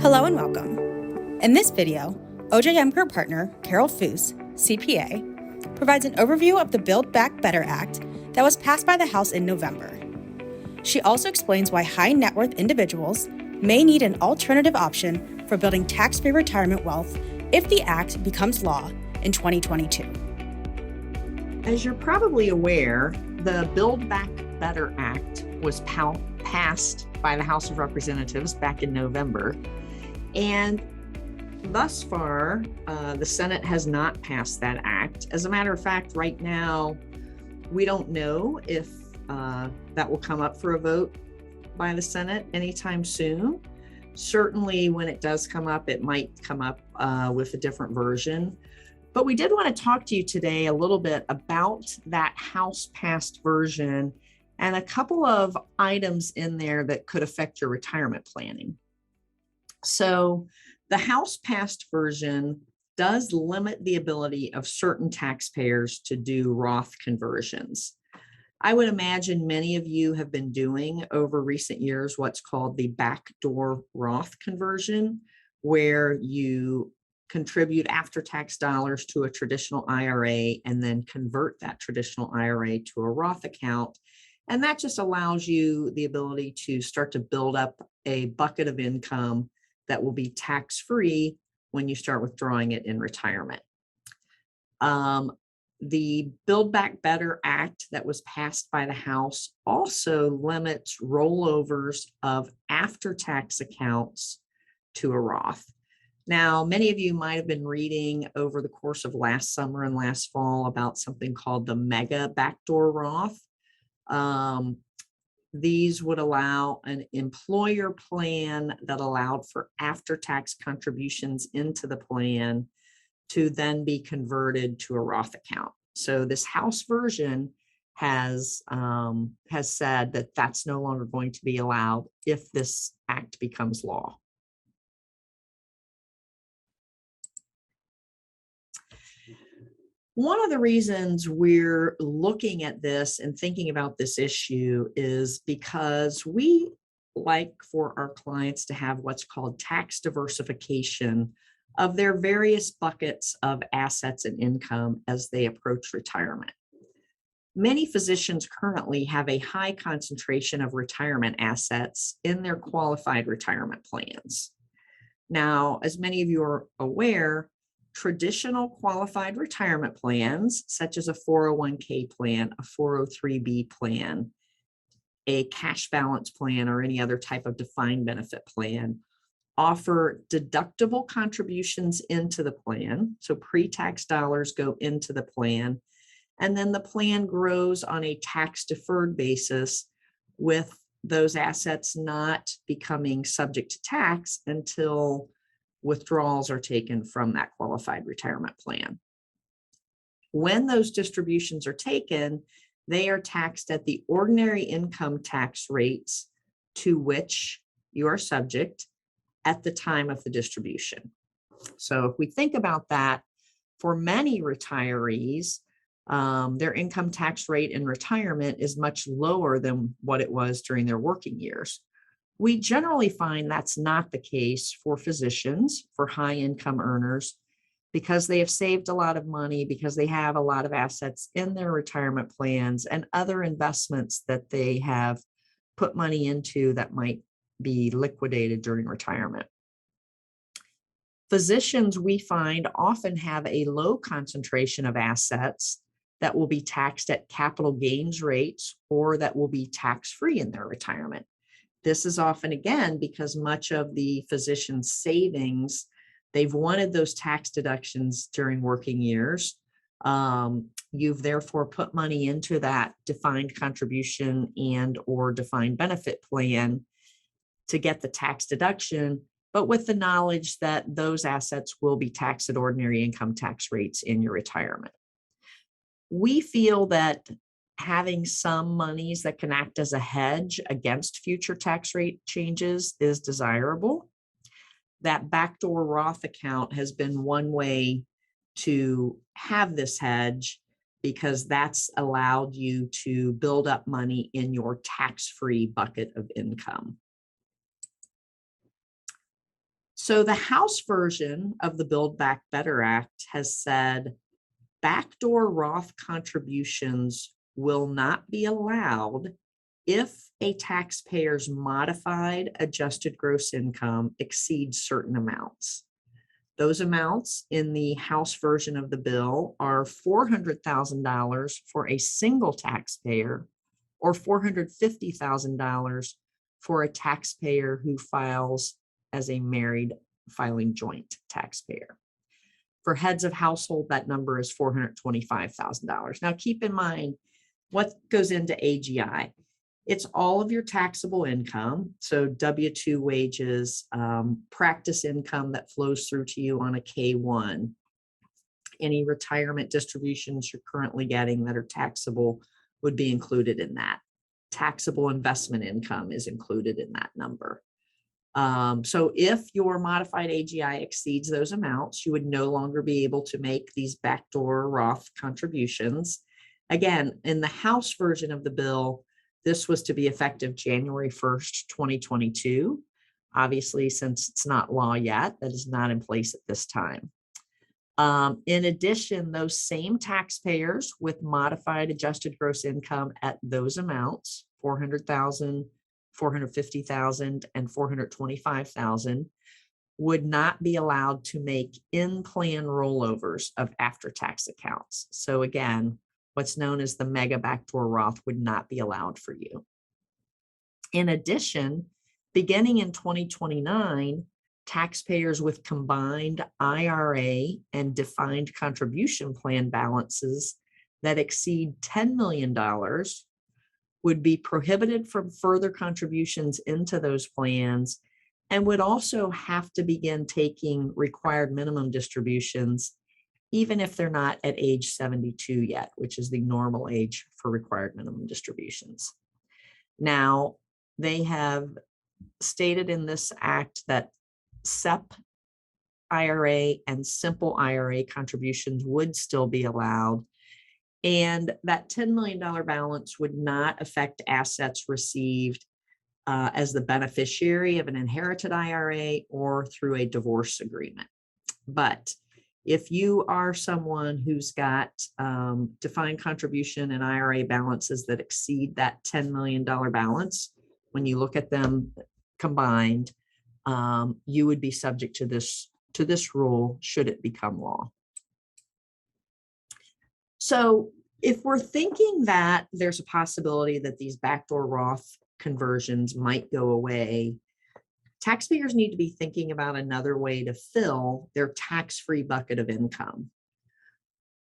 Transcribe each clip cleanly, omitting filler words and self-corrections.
Hello and welcome. In this video, OJM Group partner Carole Foos, CPA, provides an overview of the Build Back Better Act that was passed by the House in November. She also explains why high net worth individuals may need an alternative option for building tax-free retirement wealth if the act becomes law in 2022. As you're probably aware, the Build Back Better Act was passed by the House of Representatives back in November. And thus far, the Senate has not passed that act. As a matter of fact, right now, we don't know if that will come up for a vote by the Senate anytime soon. Certainly, when it does come up, it might come up with a different version. But we did want to talk to you today a little bit about that House-passed version and a couple of items in there that could affect your retirement planning. So the House-passed version does limit the ability of certain taxpayers to do Roth conversions. I would imagine many of you have been doing over recent years what's called the backdoor Roth conversion, where you contribute after-tax dollars to a traditional IRA and then convert that traditional IRA to a Roth account. And that just allows you the ability to start to build up a bucket of income that will be tax-free when you start withdrawing it in retirement. The Build Back Better Act that was passed by the House also limits rollovers of after-tax accounts to a Roth. Now, many of you might have been reading over the course of last summer and last fall about something called the Mega Backdoor Roth. These would allow an employer plan that allowed for after-tax contributions into the plan to then be converted to a Roth account. So this House version has said that that's no longer going to be allowed if this act becomes law. One of the reasons we're looking at this and thinking about this issue is because we like for our clients to have what's called tax diversification of their various buckets of assets and income as they approach retirement. Many physicians currently have a high concentration of retirement assets in their qualified retirement plans. Now, as many of you are aware, traditional qualified retirement plans, such as a 401k plan, a 403b plan, a cash balance plan, or any other type of defined benefit plan, offer deductible contributions into the plan. So pre-tax dollars go into the plan, and then the plan grows on a tax-deferred basis with those assets not becoming subject to tax until withdrawals are taken from that qualified retirement plan. When those distributions are taken, they are taxed at the ordinary income tax rates to which you are subject at the time of the distribution. So if we think about that, for many retirees, their income tax rate in retirement is much lower than what it was during their working years. We generally find that's not the case for physicians, for high income earners, because they have saved a lot of money, because they have a lot of assets in their retirement plans and other investments that they have put money into that might be liquidated during retirement. Physicians, we find, often have a low concentration of assets that will be taxed at capital gains rates or that will be tax-free in their retirement. This is often, again, because much of the physician's savings, they've wanted those tax deductions during working years. You've therefore put money into that defined contribution and or defined benefit plan to get the tax deduction, but with the knowledge that those assets will be taxed at ordinary income tax rates in your retirement. We feel that having some monies that can act as a hedge against future tax rate changes is desirable. That backdoor Roth account has been one way to have this hedge because that's allowed you to build up money in your tax-free bucket of income. So the House version of the Build Back Better Act has said backdoor Roth contributions will not be allowed if a taxpayer's modified adjusted gross income exceeds certain amounts. Those amounts in the House version of the bill are $400,000 for a single taxpayer or $450,000 for a taxpayer who files as a married filing joint taxpayer. For heads of household, that number is $425,000. Now, keep in mind what goes into AGI. It's all of your taxable income. So W-2 wages, practice income that flows through to you on a K-1, any retirement distributions you're currently getting that are taxable would be included in that. Taxable investment income is included in that number. So if your modified AGI exceeds those amounts, you would no longer be able to make these backdoor Roth contributions. Again, in the House version of the bill, this was to be effective January 1st, 2022. Obviously, since it's not law yet, that is not in place at this time. In addition, those same taxpayers with modified adjusted gross income at those amounts, 400,000, 450,000, and 425,000, would not be allowed to make in-plan rollovers of after-tax accounts. So again, what's known as the mega backdoor Roth would not be allowed for you. In addition, beginning in 2029, taxpayers with combined IRA and defined contribution plan balances that exceed $10 million would be prohibited from further contributions into those plans and would also have to begin taking required minimum distributions, even if they're not at age 72 yet, which is the normal age for required minimum distributions. Now, they have stated in this act that SEP IRA and simple IRA contributions would still be allowed, and that $10 million balance would not affect assets received as the beneficiary of an inherited IRA or through a divorce agreement. But if you are someone who's got defined contribution and IRA balances that exceed that $10 million balance, when you look at them combined, you would be subject to this rule should it become law. So if we're thinking that there's a possibility that these backdoor Roth conversions might go away, taxpayers need to be thinking about another way to fill their tax-free bucket of income.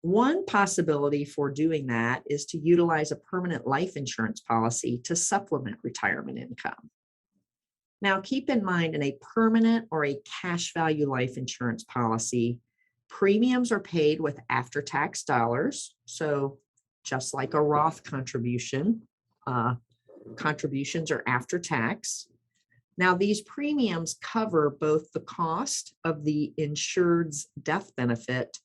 One possibility for doing that is to utilize a permanent life insurance policy to supplement retirement income. Now, keep in mind, in a permanent or a cash value life insurance policy, premiums are paid with after-tax dollars. So just like a Roth contribution, contributions are after tax. Now, these premiums cover both the cost of the insured's death benefit,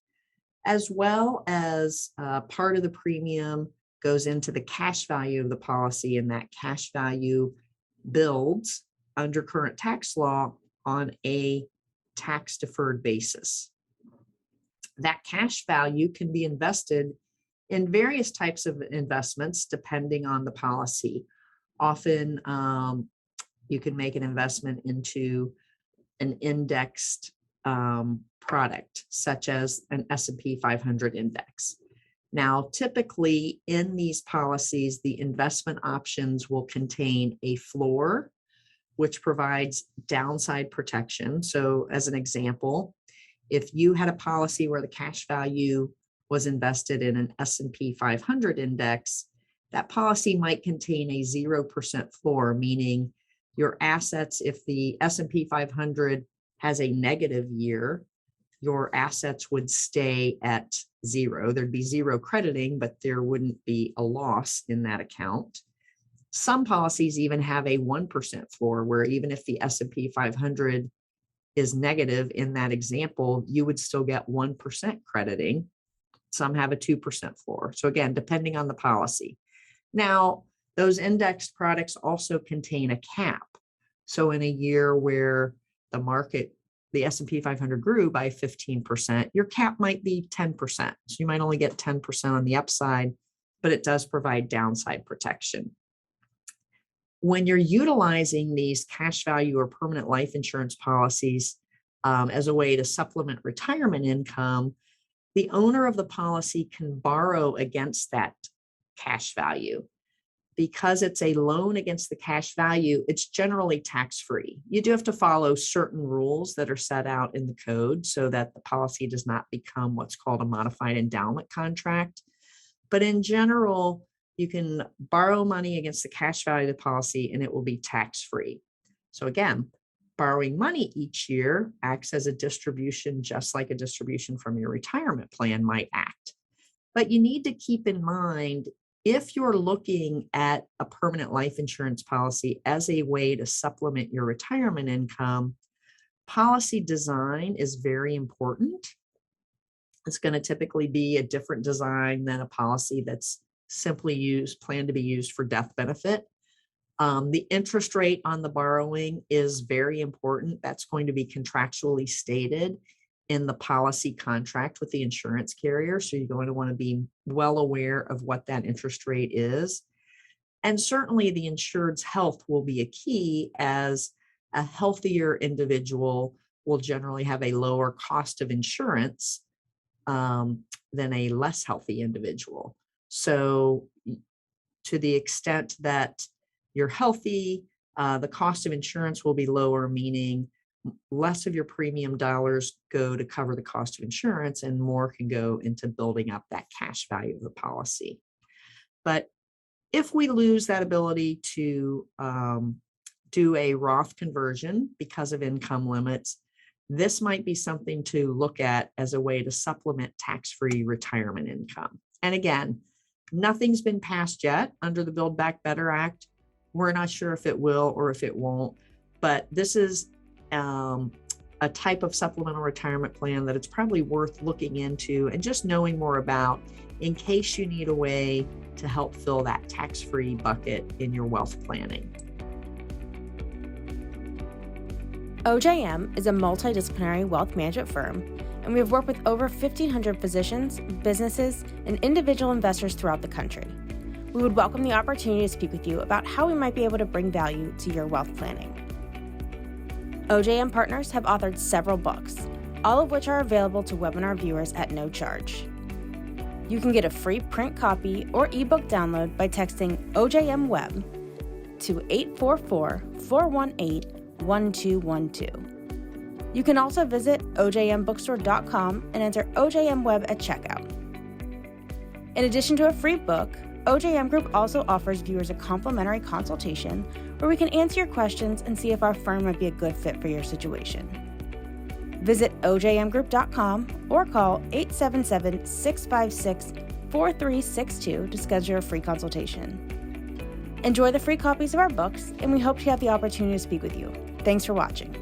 as well as part of the premium goes into the cash value of the policy, and that cash value builds under current tax law on a tax-deferred basis. That cash value can be invested in various types of investments depending on the policy. Often, you can make an investment into an indexed product, such as an S&P 500 index. Now, typically in these policies, the investment options will contain a floor, which provides downside protection. So as an example, if you had a policy where the cash value was invested in an S&P 500 index, that policy might contain a 0% floor, meaning your assets, if the S&P 500 has a negative year, your assets would stay at zero. There'd be zero crediting, but there wouldn't be a loss in that account. Some policies even have a 1% floor, where even if the S&P 500 is negative in that example, you would still get 1% crediting. Some have a 2% floor. So again, depending on the policy. Now, those indexed products also contain a cap. So in a year where the market the S&P 500 grew by 15%, your cap might be 10%. So you might only get 10% on the upside, but it does provide downside protection. When you're utilizing these cash value or permanent life insurance policies as a way to supplement retirement income, the owner of the policy can borrow against that cash value. Because it's a loan against the cash value, it's generally tax-free. You do have to follow certain rules that are set out in the code so that the policy does not become what's called a modified endowment contract. But in general, you can borrow money against the cash value of the policy and it will be tax-free. So again, borrowing money each year acts as a distribution, just like a distribution from your retirement plan might act. But you need to keep in mind, if you're looking at a permanent life insurance policy as a way to supplement your retirement income, policy design is very important. It's going to typically be a different design than a policy that's simply planned to be used for death benefit. The interest rate on the borrowing is very important. That's going to be contractually stated in the policy contract with the insurance carrier. So you're going to want to be well aware of what that interest rate is. And certainly the insured's health will be a key, as a healthier individual will generally have a lower cost of insurance than a less healthy individual. So to the extent that you're healthy, the cost of insurance will be lower, meaning less of your premium dollars go to cover the cost of insurance and more can go into building up that cash value of the policy. But if we lose that ability to do a Roth conversion because of income limits, this might be something to look at as a way to supplement tax-free retirement income. And again, nothing's been passed yet under the Build Back Better Act. We're not sure if it will or if it won't, but this is a type of supplemental retirement plan that it's probably worth looking into and just knowing more about in case you need a way to help fill that tax-free bucket in your wealth planning. OJM is a multidisciplinary wealth management firm, and we have worked with over 1,500 physicians, businesses, and individual investors throughout the country. We would welcome the opportunity to speak with you about how we might be able to bring value to your wealth planning. OJM partners have authored several books, all of which are available to webinar viewers at no charge. You can get a free print copy or ebook download by texting OJM Web to 844-418-1212. You can also visit ojmbookstore.com and enter OJM Web at checkout. In addition to a free book, OJM Group also offers viewers a complimentary consultation where we can answer your questions and see if our firm might be a good fit for your situation. Visit ojmgroup.com or call 877-656-4362 to schedule a free consultation. Enjoy the free copies of our books, and we hope to have the opportunity to speak with you. Thanks for watching.